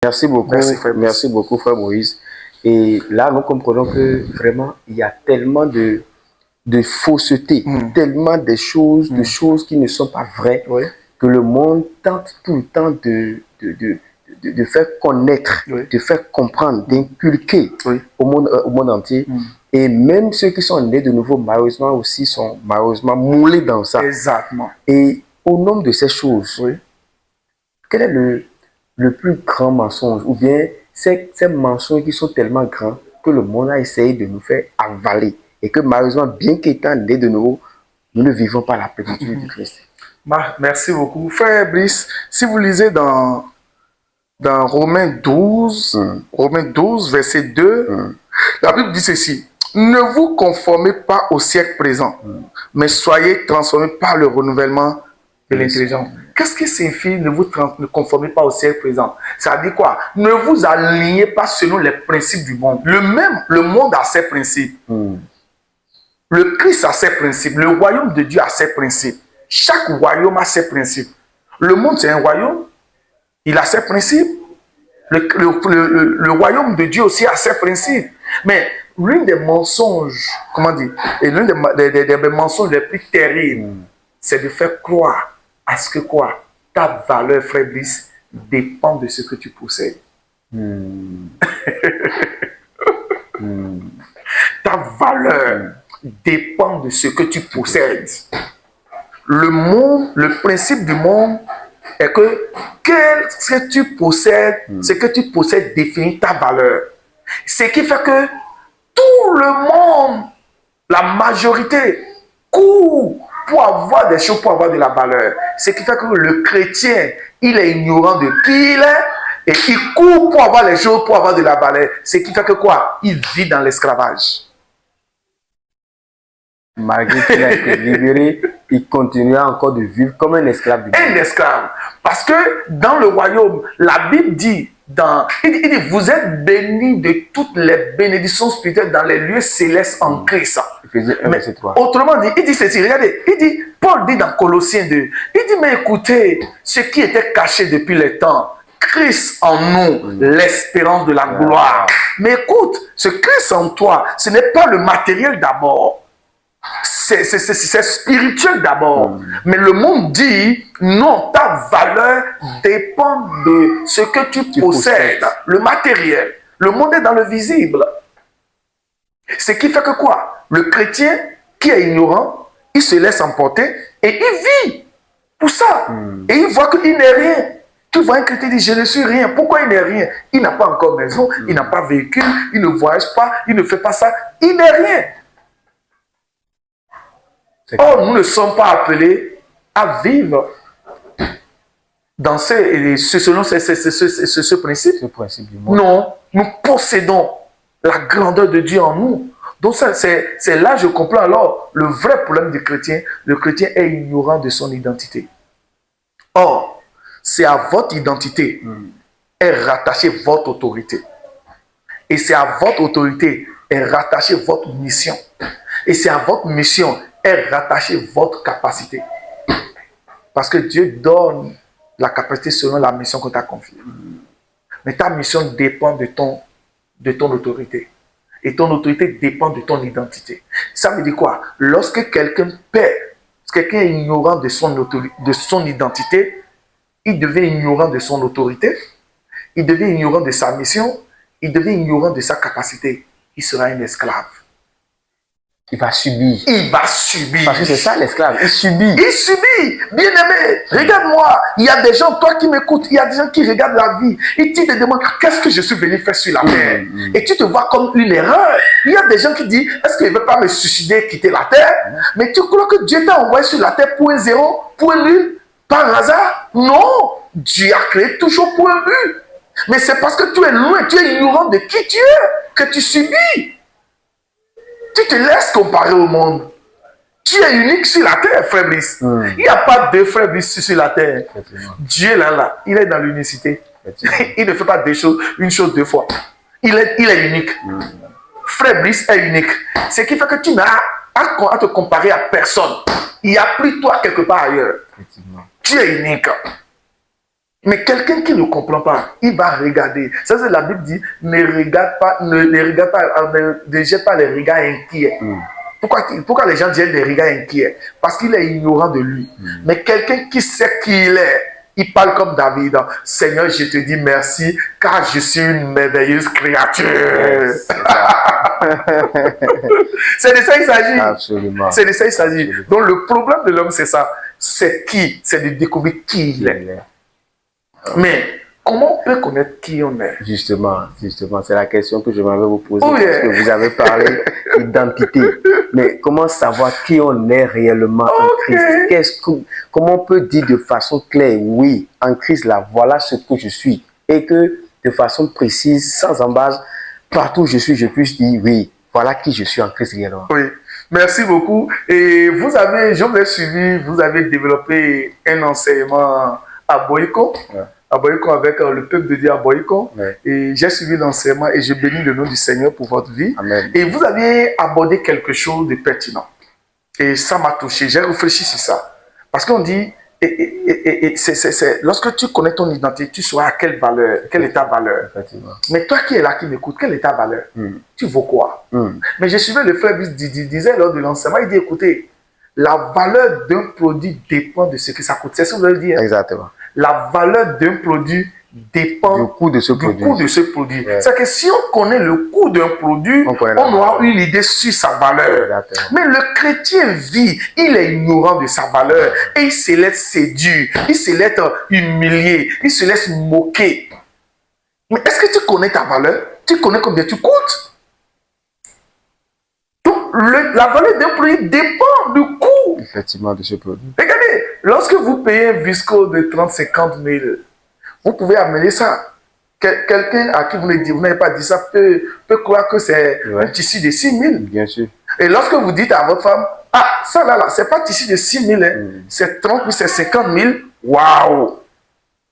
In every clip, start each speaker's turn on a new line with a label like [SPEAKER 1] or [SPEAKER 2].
[SPEAKER 1] Merci beaucoup, frère Moïse. Et là, nous comprenons que vraiment, il y a tellement de fausseté, tellement de choses qui ne sont pas vraies, que le monde tente tout le temps de faire connaître, de faire comprendre, d'inculquer au monde entier. Et même ceux qui sont nés de nouveau, malheureusement aussi, sont malheureusement moulés dans ça.
[SPEAKER 2] Exactement.
[SPEAKER 1] Et au nom de ces choses, quel est le plus grand mensonge, ou bien ces mensonges qui sont tellement grands que le monde a essayé de nous faire avaler, et que malheureusement, bien qu'étant nés de nouveau, nous ne vivons pas la plénitude du Christ.
[SPEAKER 2] Merci beaucoup. Frère Brice, si vous lisez dans Romains 12, Romains 12, verset 2, la Bible dit ceci: ne vous conformez pas au siècle présent, mais soyez transformés par le renouvellement de l'intelligence. Qu'est-ce qui signifie ne vous conformez pas au siècle présent? Ça dit quoi? Ne vous alignez pas selon les principes du monde. Le monde a ses principes. Le Christ a ses principes. Le royaume de Dieu a ses principes. Chaque royaume a ses principes. Le monde, c'est un royaume. Il a ses principes. Le royaume de Dieu aussi a ses principes. Mais l'une des mensonges, comment dire, et l'une des mensonges les plus terribles, c'est de faire croire à ce que quoi? Ta valeur, frère Brice, dépend de ce que tu possèdes. Ta valeur dépend de ce que tu possèdes. Le monde, le principe du monde est que ce que tu possèdes définit ta valeur. Ce qui fait que tout le monde, la majorité, court pour avoir des choses, pour avoir de la valeur. Ce qui fait que le chrétien, il est ignorant de qui il est et il court pour avoir les choses, pour avoir de la valeur. Ce qui fait que quoi? Il vit dans l'esclavage.
[SPEAKER 1] Malgré qu'il a été libéré, il continuera encore de vivre comme un esclave.
[SPEAKER 2] Un esclave. Parce que dans le royaume, la Bible dit, il dit, vous êtes bénis de toutes les bénédictions spirituelles dans les lieux célestes en Christ. Autrement dit, il dit ceci, regardez, Paul dit dans Colossiens 2, il dit, mais écoutez, ce qui était caché depuis les temps, Christ en nous, l'espérance de la gloire. Mais écoute, ce Christ en toi, ce n'est pas le matériel d'abord. C'est spirituel d'abord. Mais le monde dit, non, ta valeur dépend de ce que tu possèdes. Le matériel. Le monde est dans le visible. Ce qui fait que quoi? Le chrétien qui est ignorant, il se laisse emporter et il vit pour ça. Et il voit qu'il n'est rien. Tu vois un chrétien dit, je ne suis rien. Pourquoi il n'est rien? Il n'a pas encore maison, il n'a pas véhicule, il ne voyage pas, il ne fait pas ça. Il n'est rien. Or, nous ne sommes pas appelés à vivre dans selon ce principe. Non, nous possédons la grandeur de Dieu en nous. Donc, c'est là je comprends alors le vrai problème du chrétien. Le chrétien est ignorant de son identité. Or, c'est à votre identité est rattachée votre autorité. Et c'est à votre autorité est rattachée votre mission. Et c'est à votre mission est rattachée votre capacité. Parce que Dieu donne la capacité selon la mission que tu as confiée. Mais ta mission dépend de ton autorité. Et ton autorité dépend de ton identité. Ça veut dire quoi? Lorsque quelqu'un est ignorant de son identité, il devient ignorant de son autorité, il devient ignorant de sa mission, il devient ignorant de sa capacité. Il sera un esclave.
[SPEAKER 1] Il va subir.
[SPEAKER 2] Il va subir.
[SPEAKER 1] Parce que c'est ça l'esclave, il subit.
[SPEAKER 2] Il subit. Bien-aimé, regarde-moi. Il y a des gens, toi qui m'écoutes, il y a des gens qui regardent la vie. Et tu te demandes, qu'est-ce que je suis venu faire sur la terre? Et tu te vois comme une erreur. Il y a des gens qui disent, est-ce qu'il ne veut pas me suicider et quitter la terre? Mais tu crois que Dieu t'a envoyé sur la terre pour un zéro, pour un nul, par hasard? Non. Dieu a créé toujours pour un but. Mais c'est parce que tu es loin, tu es ignorant de qui tu es, que tu subis. Tu te laisses comparer au monde. Tu es unique sur la terre, frère Brice. Il n'y a pas deux frères Brice sur la terre. Dieu là, il est dans l'unicité. Il ne fait pas une chose deux fois. Il est unique. Frère Brice est unique. Ce qui fait que tu n'as à te comparer à personne. Il n'y a plus toi quelque part ailleurs. Tu es unique. Mais quelqu'un qui ne comprend pas, il va regarder. Ça, c'est la Bible dit, ne jette pas les regards inquiets. Pourquoi les gens jettent des regards inquiets? Parce qu'il est ignorant de lui. Mais quelqu'un qui sait qui il est, il parle comme David. Seigneur, je te dis merci, car je suis une merveilleuse créature. Yes. C'est de ça qu'il s'agit.
[SPEAKER 1] Absolument.
[SPEAKER 2] C'est de ça qu'il s'agit. Donc le problème de l'homme, c'est ça. C'est qui? C'est de découvrir qui il est. Mais comment on peut connaître qui on est?
[SPEAKER 1] Justement, c'est la question que je m'avais vous poser. Parce que vous avez parlé d'identité. Mais comment savoir qui on est réellement en Christ? Comment on peut dire de façon claire, oui, en Christ, là, voilà ce que je suis. Et que de façon précise, sans embâche, partout où je suis, je puisse dire, oui, voilà qui je suis en Christ réellement.
[SPEAKER 2] Oui. Merci beaucoup. Et je vous ai suivi, vous avez développé un enseignement à Boyko. Ouais. À Boyko avec le peuple de Dieu à Boyko. Ouais. Et j'ai suivi l'enseignement et je bénis le nom du Seigneur pour votre vie.
[SPEAKER 1] Amen.
[SPEAKER 2] Et vous avez abordé quelque chose de pertinent. Et ça m'a touché. J'ai réfléchi sur ça. Parce qu'on dit, lorsque tu connais ton identité, tu sauras à quelle valeur, quelle est ta valeur. Mais toi qui es là, qui m'écoute, quelle est ta valeur? Tu vaux quoi? Mais je suivais le frère disait lors de l'enseignement, il dit, écoutez, la valeur d'un produit dépend de ce que ça coûte. C'est ce que vous allez dire.
[SPEAKER 1] Exactement.
[SPEAKER 2] La valeur d'un produit dépend
[SPEAKER 1] du coût de ce produit.
[SPEAKER 2] Ouais. C'est que si on connaît le coût d'un produit, on aura eu l'idée sur sa valeur. Exactement. Mais le chrétien vit, il est ignorant de sa valeur et il se laisse séduire, il se laisse humilier, il se laisse moquer. Mais est-ce que tu connais ta valeur? Tu connais combien tu coûtes? Donc, la valeur d'un produit dépend du coût.
[SPEAKER 1] Effectivement, de ce produit.
[SPEAKER 2] Regardez, lorsque vous payez un Visco de 30-50 000, vous pouvez amener ça. Quelqu'un à qui vous n'avez pas dit ça peut croire que c'est un tissu de 6 000.
[SPEAKER 1] Bien sûr.
[SPEAKER 2] Et lorsque vous dites à votre femme, ah, ça là, c'est pas tissu de 6 000, c'est 30 000, c'est 50 000, waouh!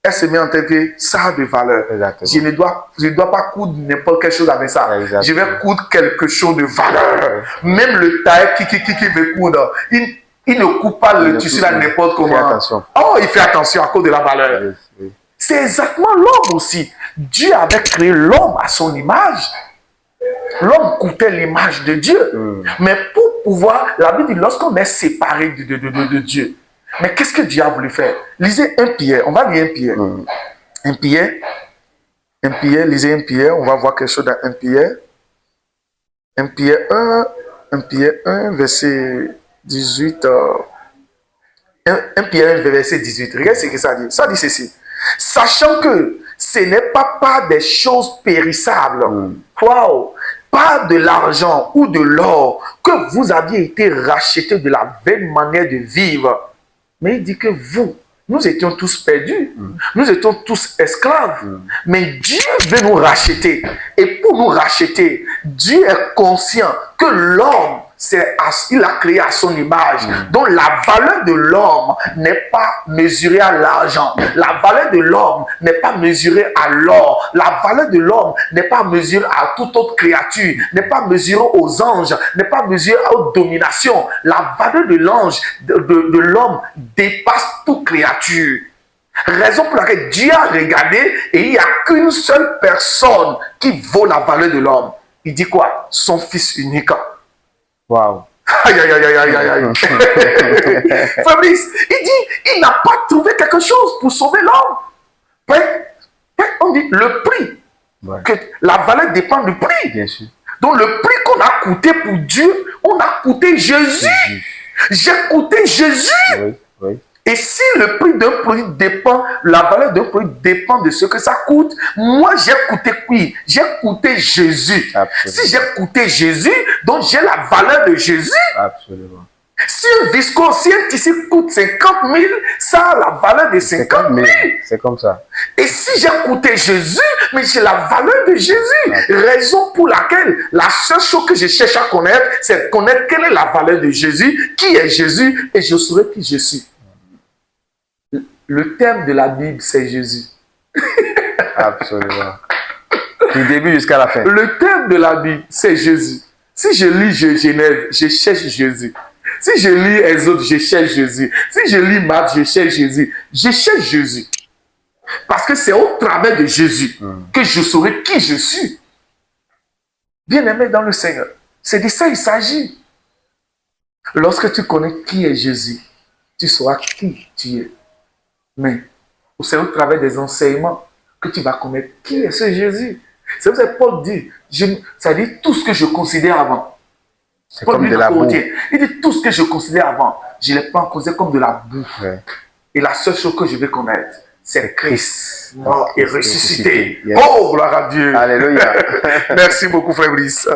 [SPEAKER 2] Elle se met en tête que ça a de valeur. Exactement. Je ne dois pas coudre n'importe quelle chose avec ça. Exactement. Je vais coudre quelque chose de valeur. Même le tailleur qui veut coudre, il ne coupe pas le tissu là n'importe comment.
[SPEAKER 1] Attention.
[SPEAKER 2] Oh, il fait attention à cause de la valeur. Oui. C'est exactement l'homme aussi. Dieu avait créé l'homme à son image. L'homme coûtait l'image de Dieu. Mais pour pouvoir, la Bible dit, lorsqu'on est séparé de Dieu, mais qu'est-ce que Dieu a voulu faire? Lisez 1 Pierre. On va lire 1 Pierre. 1 Pierre. 1 Pierre. Lisez 1 Pierre. On va voir quelque chose dans 1 Pierre. 1 Pierre 1. 1 Pierre 1, verset 18. 1 Pierre 1, verset 18. Regarde ce que ça dit. Ça dit ceci. Sachant que ce n'est pas par des choses périssables, wow, pas de l'argent ou de l'or, que vous aviez été rachetés de la vaine manière de vivre. Mais il dit que nous étions tous perdus, nous étions tous esclaves, mais Dieu veut nous racheter. Et pour nous racheter, Dieu est conscient que l'homme, il a créé à son image. Donc la valeur de l'homme n'est pas mesurée à l'argent. La valeur de l'homme n'est pas mesurée à l'or. La valeur de l'homme n'est pas mesurée à toute autre créature, n'est pas mesurée aux anges, n'est pas mesurée aux dominations. La valeur de l'homme dépasse toute créature. Raison pour laquelle Dieu a regardé et il n'y a qu'une seule personne qui vaut la valeur de l'homme. Il dit quoi? Son fils unique.
[SPEAKER 1] Wow.
[SPEAKER 2] Aïe, aïe, aïe, aïe, aïe, aïe. Fabrice, il dit, il n'a pas trouvé quelque chose pour sauver l'homme. On dit le prix. Ouais. Que la valeur dépend du prix.
[SPEAKER 1] Bien sûr.
[SPEAKER 2] Donc le prix qu'on a coûté pour Dieu, on a coûté Jésus. J'ai coûté Jésus.
[SPEAKER 1] Oui, oui.
[SPEAKER 2] Et si le prix d'un produit dépend, la valeur d'un produit dépend de ce que ça coûte, moi j'ai coûté qui? J'ai coûté Jésus. Absolument. Si j'ai coûté Jésus, donc j'ai la valeur de Jésus.
[SPEAKER 1] Absolument.
[SPEAKER 2] Si un viscose, si un tissu coûte 50 000, ça a la valeur de 50 000.
[SPEAKER 1] C'est comme ça.
[SPEAKER 2] Et si j'ai coûté Jésus, mais j'ai la valeur de Jésus. Raison pour laquelle la seule chose que je cherche à connaître, c'est de connaître quelle est la valeur de Jésus, qui est Jésus, et je saurai qui je suis. Le thème de la Bible, c'est Jésus.
[SPEAKER 1] Absolument. Du début jusqu'à la fin.
[SPEAKER 2] Le thème de la Bible, c'est Jésus. Si je lis Genèse, je cherche Jésus. Si je lis Exode, je cherche Jésus. Si je lis Marc, je cherche Jésus. Je cherche Jésus. Parce que c'est au travers de Jésus que je saurai qui je suis. Bien-aimé dans le Seigneur, c'est de ça il s'agit. Lorsque tu connais qui est Jésus, tu sauras qui tu es. Mais c'est au travers des enseignements que tu vas connaître qui est ce Jésus. C'est pour ça que Paul dit, ça dit tout ce que je considère avant.
[SPEAKER 1] C'est comme de la boue.
[SPEAKER 2] Il dit tout ce que je considère avant, je ne l'ai pas considéré comme de la boue. Ouais. Et la seule chose que je vais connaître, c'est Christ mort et ressuscité. Yes. Oh, gloire à Dieu.
[SPEAKER 1] Alléluia.
[SPEAKER 2] Merci beaucoup, frère Brice.